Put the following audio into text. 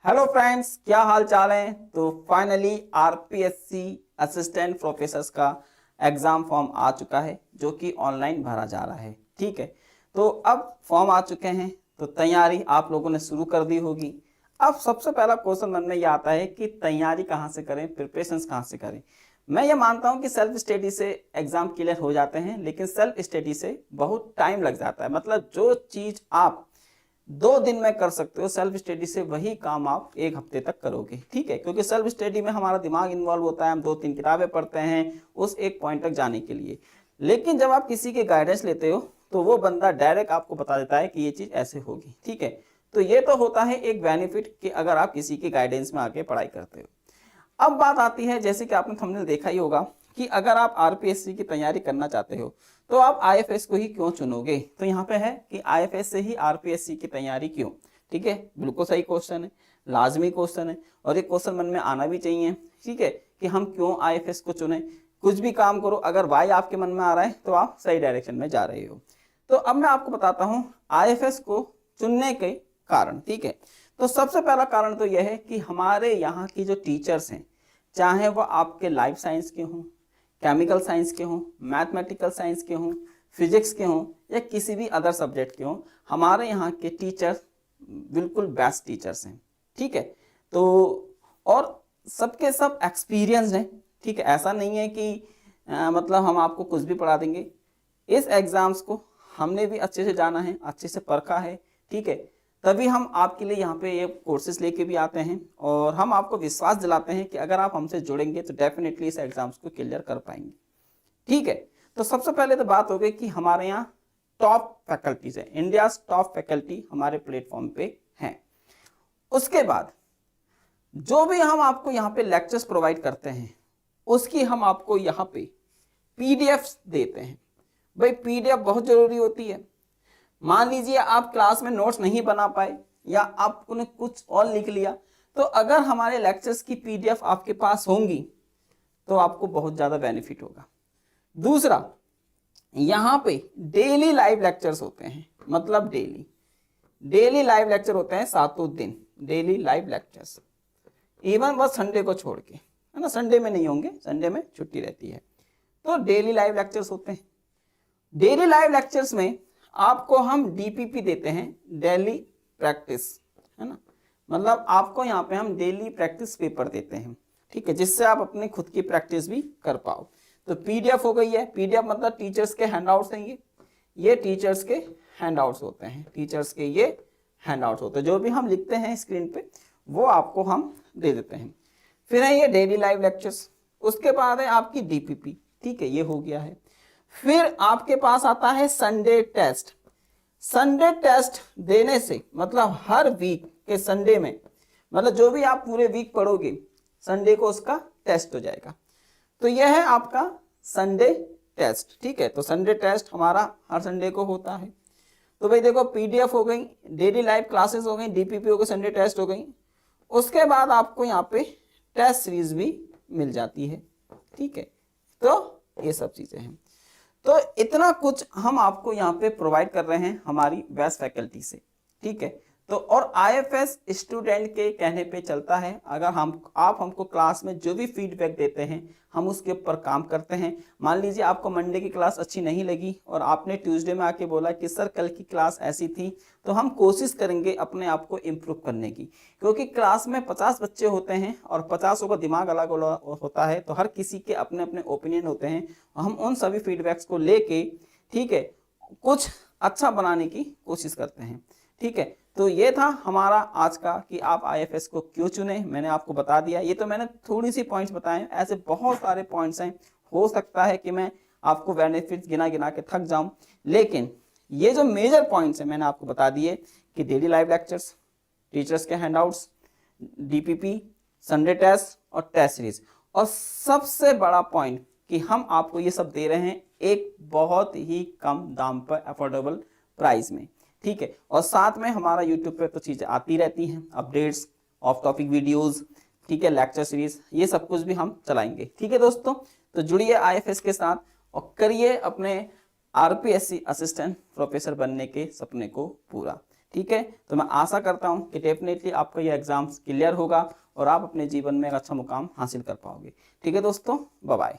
Hello friends, क्या हाल चाल है। तो फाइनली आरपीएससी असिस्टेंट प्रोफेसर का एग्जाम फॉर्म आ चुका है जो कि ऑनलाइन भरा जा रहा है। ठीक है, तो अब फॉर्म आ चुके हैं तो तैयारी आप लोगों ने शुरू कर दी होगी। अब सबसे पहला क्वेश्चन मन में ये आता है कि तैयारी कहाँ से करें, प्रिपरेशंस कहाँ से करें। मैं ये मानता हूँ कि सेल्फ स्टडी से एग्जाम क्लियर हो जाते हैं, लेकिन सेल्फ स्टडी से बहुत टाइम लग जाता है। मतलब जो चीज आप 2 दिन में कर सकते हो, सेल्फ स्टडी से वही काम आप 1 हफ्ते तक करोगे। ठीक है, क्योंकि सेल्फ स्टडी में हमारा दिमाग इन्वॉल्व होता है, हम 2-3 किताबें पढ़ते हैं उस एक पॉइंट तक जाने के लिए। लेकिन जब आप किसी के गाइडेंस लेते हो तो वो बंदा डायरेक्ट आपको बता देता है कि ये चीज ऐसे होगी। ठीक है, तो ये तो होता है एक बेनिफिट कि अगर आप किसी के गाइडेंस में आके पढ़ाई करते हो। अब बात आती है, जैसे कि आपने थंबनेल देखा ही होगा, कि अगर आप आरपीएससी की तैयारी करना चाहते हो तो आप आईएफएस को ही क्यों चुनोगे। तो यहाँ पे है कि आईएफएस से ही आरपीएससी की तैयारी क्यों। ठीक है, बिल्कुल सही क्वेश्चन है, लाजमी क्वेश्चन है और ये क्वेश्चन मन में आना भी चाहिए। ठीक है, कि हम क्यों आईएफएस को चुने। कुछ भी काम करो, अगर वाई आपके मन में आ रहा है तो आप सही डायरेक्शन में जा रहे हो। तो अब मैं आपको बताता हूँ आईएफएस को चुनने के कारण। ठीक है, तो सबसे पहला कारण तो यह है कि हमारे यहाँ की जो टीचर्स हैं, चाहे वो आपके लाइफ साइंस के हों, केमिकल साइंस के हों, मैथमेटिकल साइंस के हों, फिजिक्स के हों या किसी भी अदर सब्जेक्ट के हों, हमारे यहाँ के टीचर्स बिल्कुल बेस्ट टीचर्स हैं। ठीक है, तो और सबके सब एक्सपीरियंस्ड हैं। ठीक है, ऐसा नहीं है कि मतलब हम आपको कुछ भी पढ़ा देंगे। इस एग्जाम्स को हमने भी अच्छे से जाना है, अच्छे से परखा है। ठीक है, तभी हम आपके लिए यहाँ पे ये कोर्सेज लेके भी आते हैं और हम आपको विश्वास दिलाते हैं कि अगर आप हमसे जुड़ेंगे तो डेफिनेटली इस एग्जाम्स को क्लियर कर पाएंगे। ठीक है, तो सबसे पहले तो बात हो गई कि हमारे यहाँ टॉप फैकल्टीज है, इंडिया टॉप फैकल्टी हमारे प्लेटफॉर्म पे हैं। उसके बाद जो भी हम आपको यहाँ पे लेक्चर्स प्रोवाइड करते हैं उसकी हम आपको यहाँ पे पीडीएफ देते हैं। भाई पीडीएफ बहुत जरूरी होती है। मान लीजिए आप क्लास में नोट्स नहीं बना पाए या आपने कुछ और लिख लिया, तो अगर हमारे लेक्चर्स की पीडीएफ आपके पास होंगी तो आपको बहुत ज़्यादा बेनिफिट होगा। दूसरा, यहाँ पे डेली लाइव लेक्चर्स होते हैं, मतलब डेली लाइव लेक्चर होते हैं 7 दिन, डेली लाइव लेक्चर्स, इवन बस संडे को छोड़ के, है ना। संडे में नहीं होंगे, संडे में छुट्टी रहती है, तो डेली लाइव लेक्चर्स होते हैं। डेली लाइव लेक्चर्स में आपको हम डीपीपी देते हैं, डेली प्रैक्टिस, है ना। मतलब आपको यहाँ पे हम डेली प्रैक्टिस पेपर देते हैं। ठीक है, जिससे आप अपनी खुद की प्रैक्टिस भी कर पाओ। तो पीडीएफ हो गई है, पीडीएफ मतलब टीचर्स के हैंडआउट्स हैं। ये टीचर्स के हैंडआउट्स होते हैं, टीचर्स के ये हैंडआउट्स होते हैं। जो भी हम लिखते हैं स्क्रीन पे वो आपको हम दे देते हैं। फिर है ये डेली लाइव लेक्चर्स। उसके बाद है आपकी डीपीपी। ठीक है, ये हो गया है। फिर आपके पास आता है संडे टेस्ट। संडे टेस्ट देने से मतलब हर वीक के संडे में, मतलब जो भी आप पूरे वीक पढ़ोगे संडे को उसका टेस्ट हो जाएगा। तो यह है आपका संडे टेस्ट। ठीक है, तो संडे टेस्ट हमारा हर संडे को होता है। तो भाई देखो, पीडीएफ हो गई, डेली लाइव क्लासेस हो गई, डीपीपी हो गई, संडे टेस्ट हो गई। उसके बाद आपको यहाँ पे टेस्ट सीरीज भी मिल जाती है। ठीक है, तो ये सब चीजें हैं। तो इतना कुछ हम आपको यहाँ पे प्रोवाइड कर रहे हैं हमारी बेस्ट फैकल्टी से। ठीक है, तो और आईएफएस स्टूडेंट के कहने पे चलता है। अगर आप हमको क्लास में जो भी फीडबैक देते हैं हम उसके ऊपर काम करते हैं। मान लीजिए आपको मंडे की क्लास अच्छी नहीं लगी और आपने ट्यूसडे में आके बोला कि सर कल की क्लास ऐसी थी, तो हम कोशिश करेंगे अपने आप को इम्प्रूव करने की। क्योंकि क्लास में 50 बच्चे होते हैं और 50 का दिमाग अलग अलग होता है, तो हर किसी के अपने अपने ओपिनियन होते हैं। हम उन सभी फीडबैक्स को लेके, ठीक है, कुछ अच्छा बनाने की कोशिश करते हैं। ठीक है, तो ये था हमारा आज का कि आप आईएफएस को क्यों चुने, मैंने आपको बता दिया। ये तो मैंने थोड़ी सी पॉइंट्स बताए, ऐसे बहुत सारे पॉइंट्स हैं। हो सकता है कि मैं आपको बेनिफिट्स गिना गिना के थक जाऊं, लेकिन ये जो मेजर पॉइंट्स हैं मैंने आपको बता दिए कि डेली लाइव लेक्चर्स, टीचर्स के हैंडआउट्स, डीपीपी, संडे टेस्ट और टेस्ट सीरीज, और सबसे बड़ा पॉइंट कि हम आपको ये सब दे रहे हैं एक बहुत ही कम दाम पर, अफोर्डेबल प्राइस में। ठीक है, और साथ में हमारा यूट्यूब पे तो चीज़ें आती रहती हैं, अपडेट्स, ऑफ टॉपिक वीडियोस, ठीक है, लेक्चर सीरीज, ये सब कुछ भी हम चलाएंगे। ठीक है दोस्तों, तो जुड़िए आईएफएस के साथ और करिए अपने आरपीएससी असिस्टेंट प्रोफेसर बनने के सपने को पूरा। ठीक है, तो मैं आशा करता हूँ कि डेफिनेटली आपका ये एग्जाम्स क्लियर होगा और आप अपने जीवन में एक अच्छा मुकाम हासिल कर पाओगे। ठीक है दोस्तों, बाय बाय।